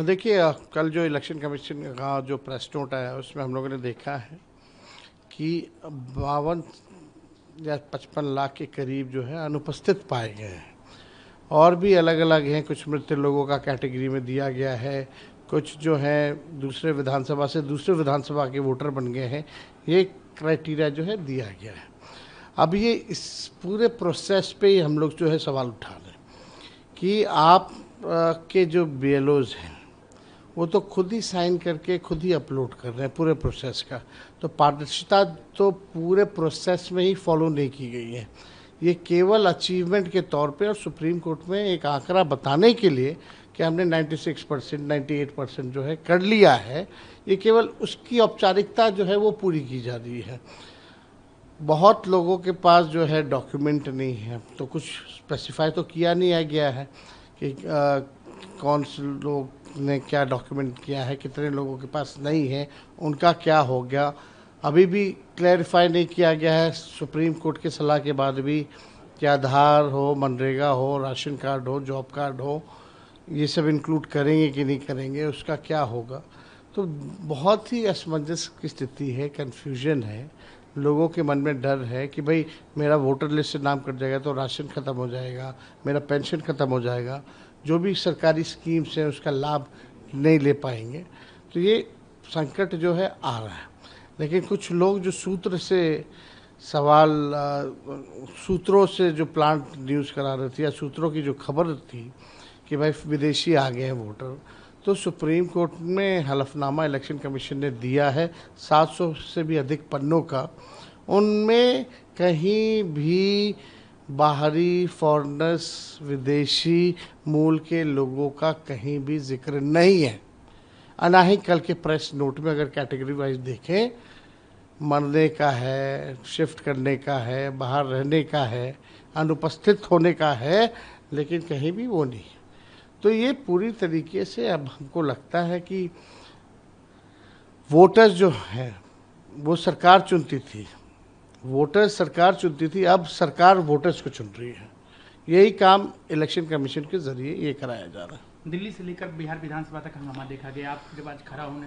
देखिए कल जो इलेक्शन कमीशन का जो प्रेस नोट आया उसमें हम लोगों ने देखा है कि 52 या 55 लाख के करीब जो है अनुपस्थित पाए गए हैं। और भी अलग अलग हैं, कुछ मृत लोगों का कैटेगरी में दिया गया है, कुछ जो है दूसरे विधानसभा से दूसरे विधानसभा के वोटर बन गए हैं। ये क्राइटेरिया जो है दिया गया है। अब ये इस पूरे प्रोसेस पे ही हम लोग जो है सवाल उठा रहे हैं कि आप के जो BLOs हैं वो तो खुद ही साइन करके खुद ही अपलोड कर रहे हैं पूरे प्रोसेस का, तो पारदर्शिता तो पूरे प्रोसेस में ही फॉलो नहीं की गई है। ये केवल अचीवमेंट के तौर पे और सुप्रीम कोर्ट में एक आंकड़ा बताने के लिए कि हमने 96% 98% जो है कर लिया है, ये केवल उसकी औपचारिकता जो है वो पूरी की जा रही है। बहुत लोगों के पास जो है डॉक्यूमेंट नहीं है, तो कुछ स्पेसिफाई तो किया नहीं गया है कि कौन से लोग ने क्या डॉक्यूमेंट किया है, कितने लोगों के पास नहीं है, उनका क्या हो गया, अभी भी क्लैरिफाई नहीं किया गया है। सुप्रीम कोर्ट की सलाह के बाद भी कि आधार हो, मनरेगा हो, राशन कार्ड हो, जॉब कार्ड हो, ये सब इंक्लूड करेंगे कि नहीं करेंगे, उसका क्या होगा। तो बहुत ही असमंजस की स्थिति है, कन्फ्यूजन है, लोगों के मन में डर है कि भाई मेरा वोटर लिस्ट से नाम कट जाएगा तो राशन ख़त्म हो जाएगा, मेरा पेंशन ख़त्म हो जाएगा, जो भी सरकारी स्कीम्स हैं उसका लाभ नहीं ले पाएंगे। तो ये संकट जो है आ रहा है। लेकिन कुछ लोग जो सूत्रों से जो प्लांट न्यूज़ करा रहे थे या सूत्रों की जो खबर थी कि भाई विदेशी आ गए हैं वोटर, तो सुप्रीम कोर्ट में हलफनामा इलेक्शन कमीशन ने दिया है 700 से भी अधिक पन्नों का, उनमें कहीं भी बाहरी फॉरेनर्स, विदेशी मूल के लोगों का कहीं भी जिक्र नहीं है। ना ही कल के प्रेस नोट में अगर कैटेगरी वाइज देखें, मरने का है, शिफ्ट करने का है, बाहर रहने का है, अनुपस्थित होने का है, लेकिन कहीं भी वो नहीं। तो ये पूरी तरीके से अब हमको लगता है कि वोटर्स जो हैं वो सरकार चुनती थी, वोटर्स सरकार चुनती थी, अब सरकार वोटर्स को चुन रही है। यही काम इलेक्शन कमीशन के जरिए ये कराया जा रहा है। दिल्ली से लेकर बिहार विधानसभा तक हंगामा देखा गया। आप जब आज खड़ा होने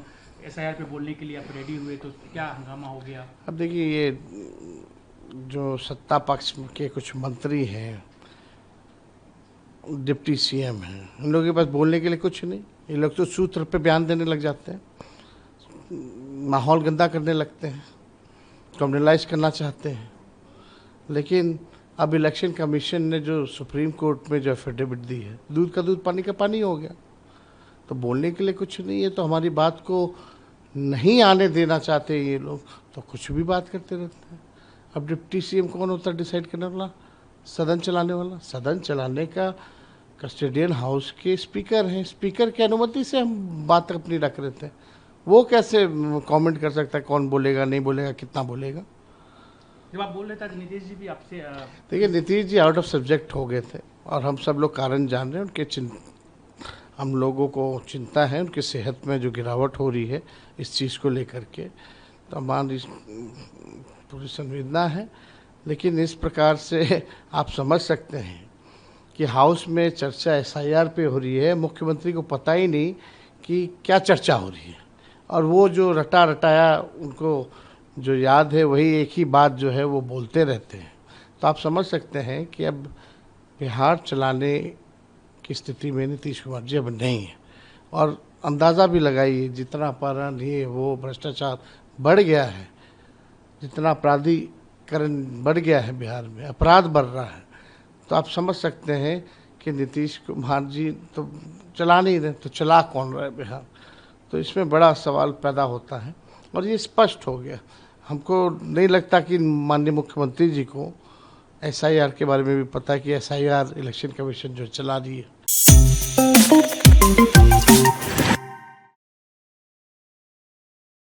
SIR पे बोलने के लिए आप रेडी हुए तो क्या हंगामा हो गया? अब देखिए, ये जो सत्ता पक्ष के कुछ मंत्री हैं, डिप्टी CM हैं, उन लोगों के पास बोलने के लिए कुछ नहीं। ये लोग तो सूत्र पे बयान देने लग जाते हैं, माहौल गंदा करने लगते हैं, कम्युनलाइज करना चाहते हैं। लेकिन अब इलेक्शन कमीशन ने जो सुप्रीम कोर्ट में जो एफिडेविट दी है, दूध का दूध पानी का पानी हो गया। तो बोलने के लिए कुछ नहीं है, तो हमारी बात को नहीं आने देना चाहते ये लोग, तो कुछ भी बात करते रहते हैं। अब डिप्टी CM कौन होता है डिसाइड करने वाला? सदन चलाने वाला। सदन चलाने का कस्टोडियन हाउस के स्पीकर हैं, स्पीकर की अनुमति से हम बात अपनी रख रहे थे। वो कैसे कमेंट कर सकता है कौन बोलेगा, नहीं बोलेगा, कितना बोलेगा? जब आप बोल रहे थे नीतीश जी भी आपसे देखिए, Nitish ji out of subject हो गए थे और हम सब लोग कारण जान रहे हैं। हम लोगों को चिंता है उनकी सेहत में जो गिरावट हो रही है इस चीज़ को लेकर के, तो हमारी पूरी संवेदना है। लेकिन इस प्रकार से आप समझ सकते हैं कि हाउस में चर्चा SIR पे हो रही है, मुख्यमंत्री को पता ही नहीं कि क्या चर्चा हो रही है, और वो जो रटा रटाया उनको जो याद है वही एक ही बात जो है वो बोलते रहते हैं। तो आप समझ सकते हैं कि अब बिहार चलाने की स्थिति में नीतीश कुमार जी अब नहीं है। और अंदाज़ा भी लगाइए, जितना अपहरण ये वो भ्रष्टाचार बढ़ गया है, जितना अपराधीकरण बढ़ गया है बिहार में, अपराध बढ़ रहा है, तो आप समझ सकते हैं कि नीतीश कुमार जी तो चला नहीं रहे, तो चला कौन रहा है बिहार? तो इसमें बड़ा सवाल पैदा होता है और ये स्पष्ट हो गया। हमको नहीं लगता कि माननीय मुख्यमंत्री जी को SIR के बारे में भी पता है कि SIR इलेक्शन कमीशन जो चला रही है।